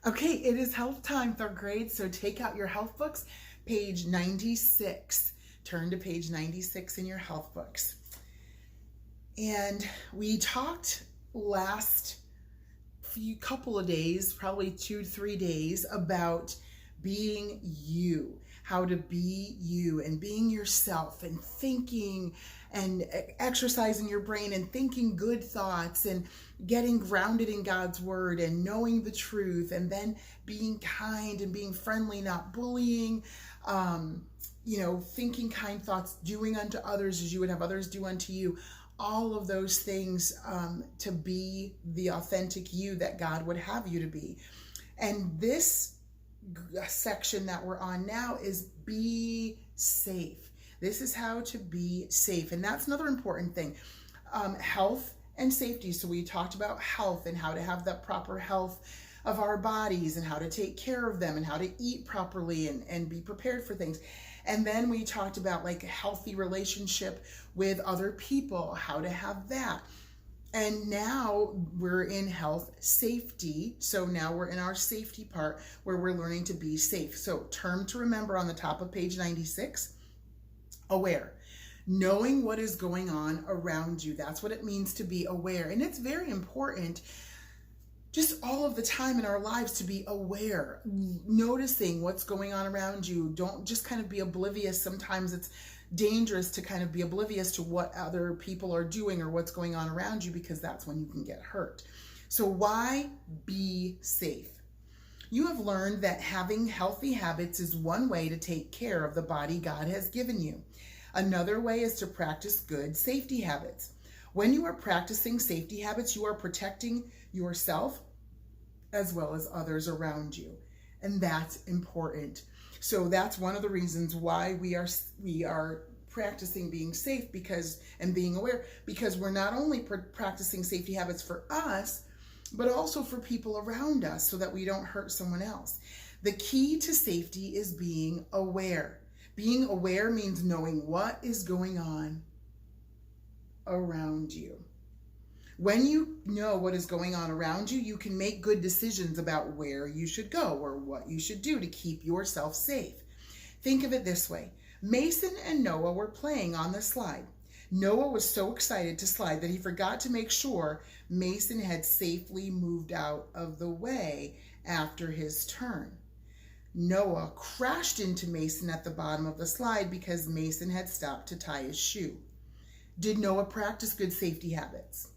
Okay, it is health time, third grade, so take out your health books, page 96. Turn to page 96 in your health books. And we talked last few couple of days, probably 2 to 3 days, about being you, how to be you and being yourself and thinking and exercising your brain and thinking good thoughts and getting grounded in God's word and knowing the truth, and then being kind and being friendly, not bullying, thinking kind thoughts, doing unto others as you would have others do unto you. All of those things to be the authentic you that God would have you to be. And this section that we're on now is be safe. This is how to be safe. And that's another important thing. Health and safety. So we talked about health and how to have the proper health of our bodies and how to take care of them and how to eat properly and be prepared for things. And then we talked about like a healthy relationship with other people, how to have that. And now we're in health safety. So now we're in our safety part where we're learning to be safe. So term to remember on the top of page 96, aware. Knowing what is going on around you. That's what it means to be aware. And it's very important just all of the time in our lives to be aware, noticing what's going on around you. Don't just kind of be oblivious. Sometimes it's dangerous to kind of be oblivious to what other people are doing or what's going on around you, because that's when you can get hurt. So why be safe? You have learned that having healthy habits is one way to take care of the body God has given you. Another way is to practice good safety habits. When you are practicing safety habits, you are protecting yourself as well as others around you. And that's important. So that's one of the reasons why we are practicing being safe and being aware, because we're not only practicing safety habits for us, but also for people around us so that we don't hurt someone else. The key to safety is being aware. Being aware means knowing what is going on around you. When you know what is going on around you, you can make good decisions about where you should go or what you should do to keep yourself safe. Think of it this way. Mason and Noah were playing on the slide. Noah was so excited to slide that he forgot to make sure Mason had safely moved out of the way after his turn. Noah crashed into Mason at the bottom of the slide because Mason had stopped to tie his shoe. Did Noah practice good safety habits?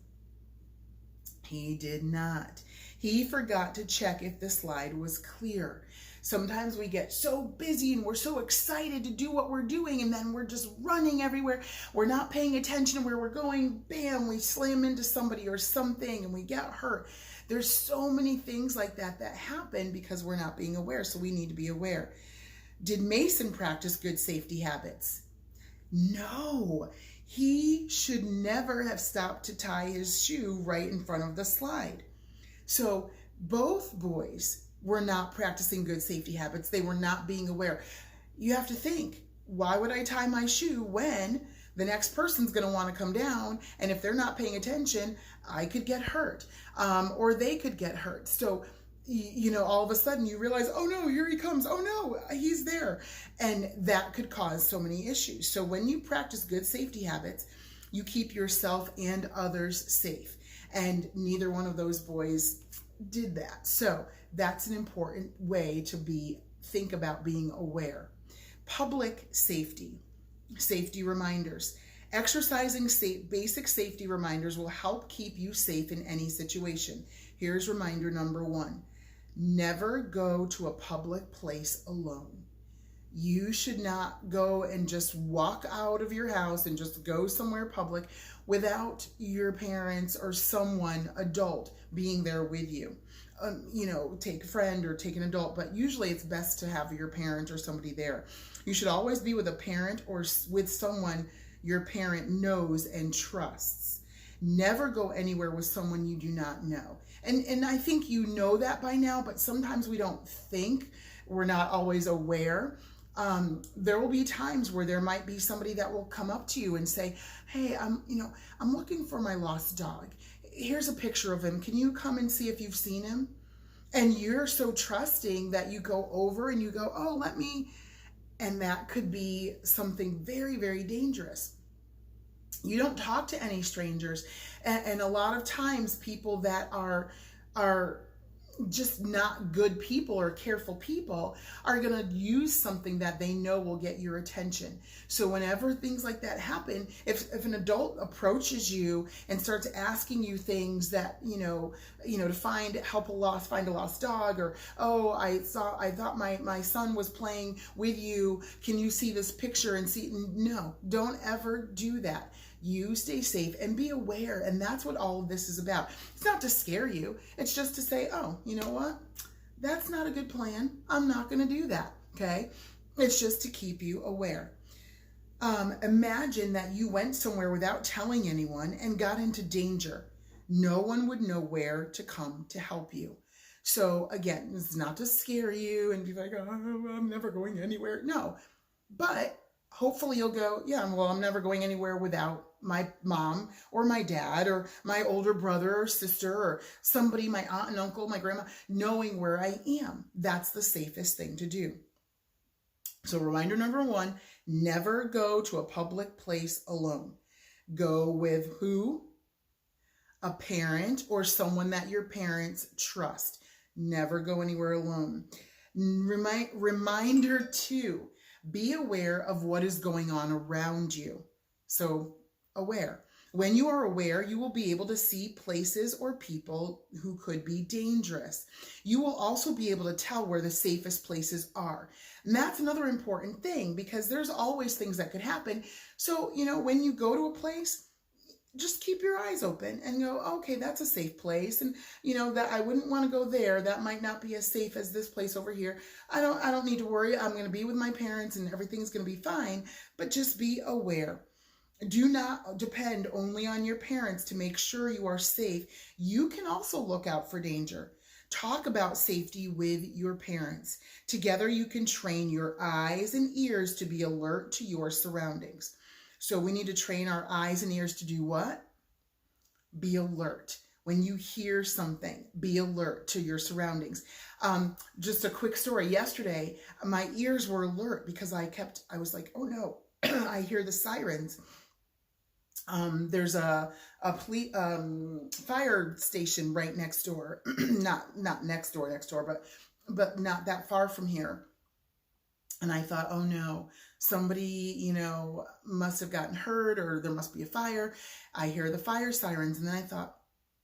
He did not. He forgot to check if the slide was clear. Sometimes we get so busy and we're so excited to do what we're doing, and then we're just running everywhere. We're not paying attention to where we're going. Bam, we slam into somebody or something and we get hurt. There's so many things like that happen because we're not being aware. So we need to be aware. Did Mason practice good safety habits? No. He should never have stopped to tie his shoe right in front of the slide. So both boys were not practicing good safety habits. They were not being aware. You have to think, why would I tie my shoe when the next person's going to want to come down? And if they're not paying attention, I could get hurt, or they could get hurt. So all of a sudden you realize, oh no, here he comes. Oh no, he's there. And that could cause so many issues. So when you practice good safety habits, you keep yourself and others safe. And neither one of those boys did that. So that's an important way to think about being aware. Public safety reminders. Exercising basic safety reminders will help keep you safe in any situation. Here's reminder number 1. Never go to a public place alone. You should not go and just walk out of your house and just go somewhere public without your parents or someone adult being there with you. Take a friend or take an adult, but usually it's best to have your parent or somebody there. You should always be with a parent or with someone your parent knows and trusts. Never go anywhere with someone you do not know. And I think you know that by now, but sometimes we don't think, we're not always aware. There will be times where there might be somebody that will come up to you and say, hey, I'm looking for my lost dog. Here's a picture of him. Can you come and see if you've seen him? And you're so trusting that you go over and you go, oh, let me, and that could be something very, very dangerous. You don't talk to any strangers. And a lot of times people that are just not good people or careful people are going to use something that they know will get your attention. So whenever things like that happen, if an adult approaches you and starts asking you things that, to find a lost dog, or, oh, I thought my son was playing with you. Can you see this picture and see? No, don't ever do that. You stay safe and be aware. And that's what all of this is about. It's not to scare you. It's just to say, oh, you know what? That's not a good plan. I'm not going to do that. Okay. It's just to keep you aware. Imagine that you went somewhere without telling anyone and got into danger. No one would know where to come to help you. So again, it's not to scare you and be like, oh, I'm never going anywhere. No, but hopefully you'll go, yeah, well, I'm never going anywhere without my mom or my dad or my older brother or sister or somebody, my aunt and uncle, my grandma, knowing where I am. That's the safest thing to do. So reminder number 1, never go to a public place alone. Go with who? A parent or someone that your parents trust. Never go anywhere alone. Reminder 2, be aware of what is going on around you. So aware. When you are aware, you will be able to see places or people who could be dangerous. You will also be able to tell where the safest places are. And that's another important thing, because there's always things that could happen. So, when you go to a place, just keep your eyes open and go, okay, that's a safe place. And, that I wouldn't want to go there. That might not be as safe as this place over here. I don't need to worry. I'm going to be with my parents and everything's going to be fine. But just be aware. Do not depend only on your parents to make sure you are safe. You can also look out for danger. Talk about safety with your parents. Together, you can train your eyes and ears to be alert to your surroundings. So we need to train our eyes and ears to do what? Be alert. When you hear something, be alert to your surroundings. Just a quick story. Yesterday, my ears were alert because I was like, oh no, I hear the sirens. There's a fire station right next door, not next door, but not that far from here. And I thought, oh no, somebody, must have gotten hurt, or there must be a fire. I hear the fire sirens. And then I thought,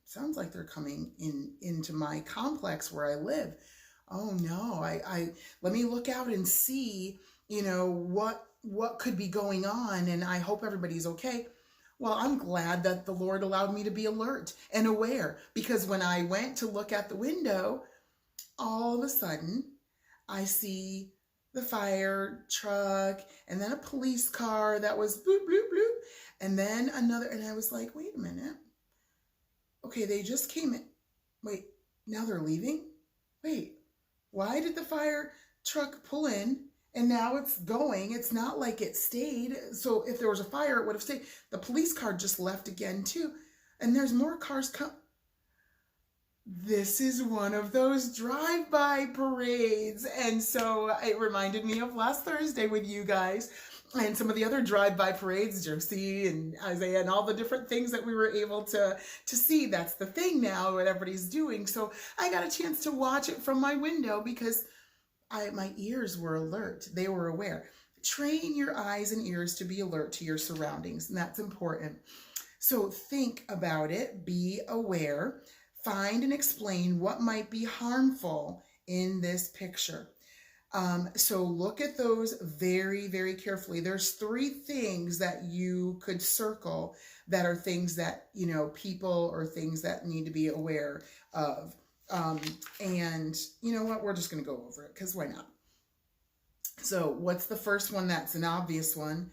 sounds like they're coming into my complex where I live. Oh no, let me look out and see, what could be going on. And I hope everybody's okay. Well, I'm glad that the Lord allowed me to be alert and aware, because when I went to look at the window, all of a sudden I see the fire truck and then a police car that was bloop, bloop, bloop. And then another, and I was like, wait a minute. Okay, they just came in. Wait, now they're leaving? Wait, why did the fire truck pull in? And now it's going. It's not like it stayed. So if there was a fire, it would have stayed. The police car just left again too. And there's more cars come. This is one of those drive-by parades. And so it reminded me of last Thursday with you guys and some of the other drive-by parades, Josie and Isaiah and all the different things that we were able to see. That's the thing now, what everybody's doing. So I got a chance to watch it from my window because my ears were alert. They were aware. Train your eyes and ears to be alert to your surroundings, and that's important. So think about it, be aware, find and explain what might be harmful in this picture. So look at those very, very carefully. There's 3 things that you could circle that are things that, people or things that need to be aware of. And you know what? We're just going to go over it because why not? So what's the first one? That's an obvious one.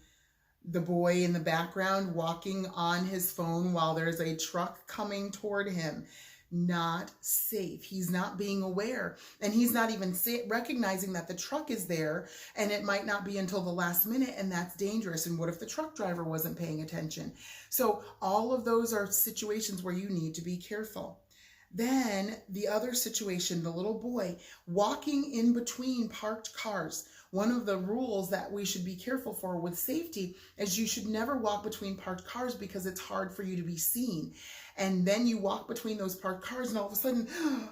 The boy in the background walking on his phone while there's a truck coming toward him. Not safe. He's not being aware, and he's not even recognizing that the truck is there, and it might not be until the last minute, and that's dangerous. And what if the truck driver wasn't paying attention? So all of those are situations where you need to be careful. Then the other situation, the little boy walking in between parked cars. One of the rules that we should be careful for with safety is you should never walk between parked cars because it's hard for you to be seen. And then you walk between those parked cars and all of a sudden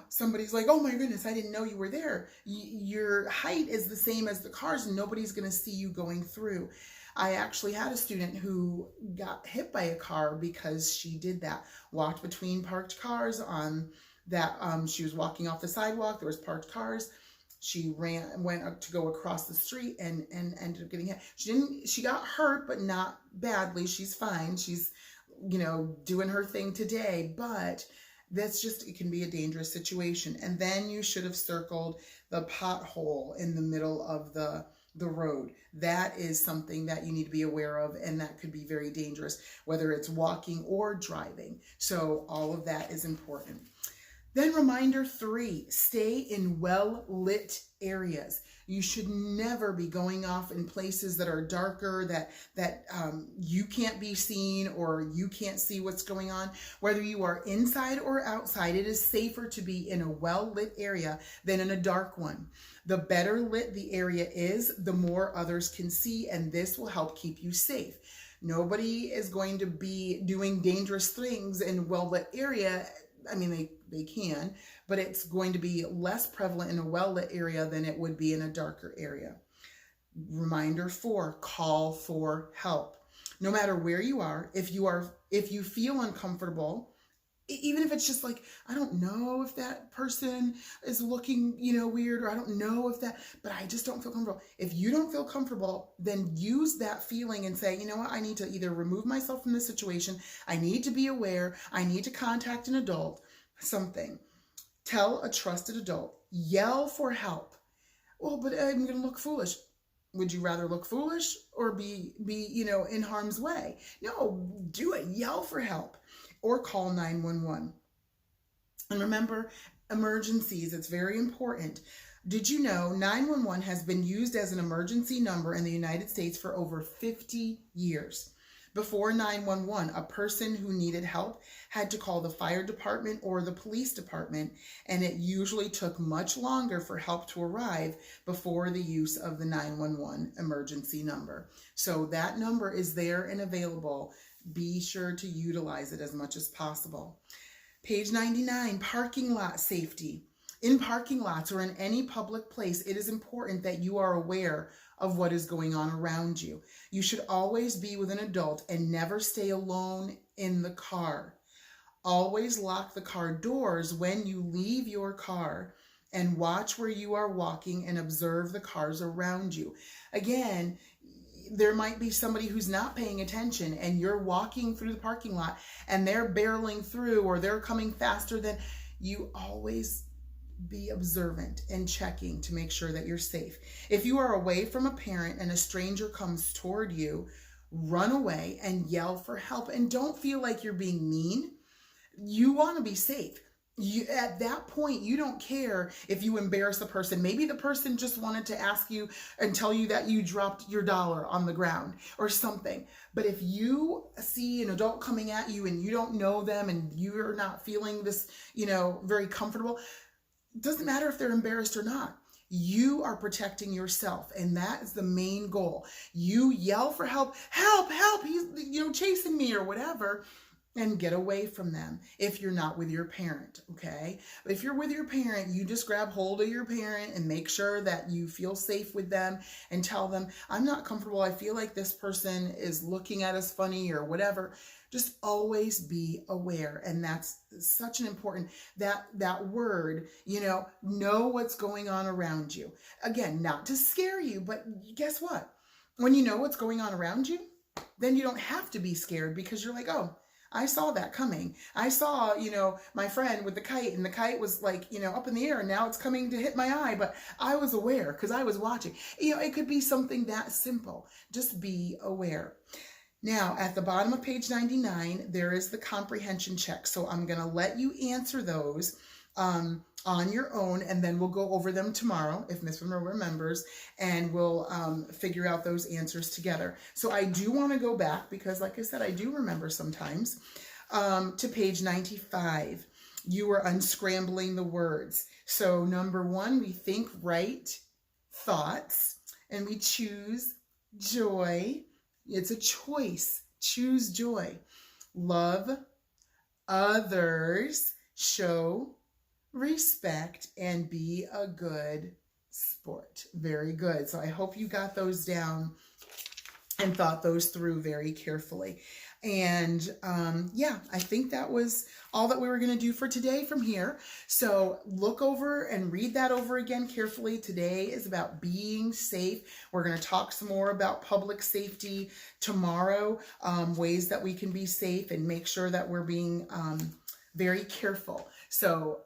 somebody's like, oh my goodness, I didn't know you were there. Your height is the same as the cars and nobody's going to see you going through. I actually had a student who got hit by a car because she did that. Walked between parked cars on that. She was walking off the sidewalk. There was parked cars. She went up to go across the street and ended up getting hit. She got hurt, but not badly. She's fine. She's, doing her thing today, but it can be a dangerous situation. And then you should have circled the pothole in the middle of the road. That is something that you need to be aware of, and that could be very dangerous, whether it's walking or driving. So all of that is important. Then reminder 3, stay in well-lit areas. You should never be going off in places that are darker, that you can't be seen or you can't see what's going on. Whether you are inside or outside, it is safer to be in a well-lit area than in a dark one. The better lit the area is, the more others can see, and this will help keep you safe. Nobody is going to be doing dangerous things in a well-lit area. I mean, they can, but it's going to be less prevalent in a well-lit area than it would be in a darker area. Reminder 4, call for help. No matter where you are, if you feel uncomfortable, even if it's just like, I don't know if that person is looking, weird, or I don't know but I just don't feel comfortable. If you don't feel comfortable, then use that feeling and say, you know what, I need to either remove myself from this situation. I need to be aware. I need to contact an adult, something. Tell a trusted adult. Yell for help. Well, but I'm going to look foolish. Would you rather look foolish or be in harm's way? No, do it. Yell for help. Or call 911. And remember, emergencies, it's very important. Did you know 911 has been used as an emergency number in the United States for over 50 years? Before 911, a person who needed help had to call the fire department or the police department, and it usually took much longer for help to arrive before the use of the 911 emergency number. So that number is there and available. Be sure to utilize it as much as possible. Page 99, parking lot safety. In parking lots or in any public place, it is important that you are aware of what is going on around you. You should always be with an adult and never stay alone in the car. Always lock the car doors when you leave your car, and watch where you are walking and observe the cars around you. Again, there might be somebody who's not paying attention and you're walking through the parking lot and they're barreling through or they're coming faster than you. Always be observant and checking to make sure that you're safe. If you are away from a parent and a stranger comes toward you, run away and yell for help, and don't feel like you're being mean. You want to be safe. At that point, you don't care if you embarrass the person. Maybe the person just wanted to ask you and tell you that you dropped your dollar on the ground or something. But if you see an adult coming at you and you don't know them and you're not feeling this, very comfortable, it doesn't matter if they're embarrassed or not. You are protecting yourself, and that is the main goal. You yell for help, help, he's, chasing me or whatever. And get away from them if you're not with your parent, okay? But if you're with your parent, you just grab hold of your parent and make sure that you feel safe with them and tell them, I'm not comfortable. I feel like this person is looking at us funny or whatever. Just always be aware. And that's such an important, that word, know what's going on around you. Again, not to scare you, but guess what? When you know what's going on around you, then you don't have to be scared because you're like, oh, I saw that coming. I saw, my friend with the kite, and the kite was like, up in the air, and now it's coming to hit my eye, but I was aware because I was watching. It could be something that simple. Just be aware. Now, at the bottom of page 99, there is the comprehension check. So I'm going to let you answer those on your own, and then we'll go over them tomorrow if Miss Monroe remembers, and we'll figure out those answers together. So I do want to go back because, like I said, I do remember sometimes, to page 95. You are unscrambling the words. So number one, we think right thoughts and we choose joy. It's a choice. Choose joy. Love others, show respect, and be a good sport. Very good. So I hope you got those down and thought those through very carefully. And yeah, I think that was all that we were going to do for today from here. So look over and read that over again carefully. Today is about being safe. We're going to talk some more about public safety tomorrow, ways that we can be safe and make sure that we're being very careful. So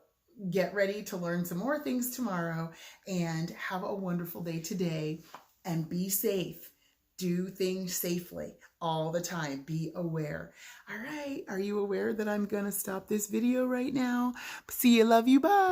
get ready to learn some more things tomorrow, and have a wonderful day today, and be safe. Do things safely all the time. Be aware. All right. Are you aware that I'm going to stop this video right now? See you. Love you. Bye.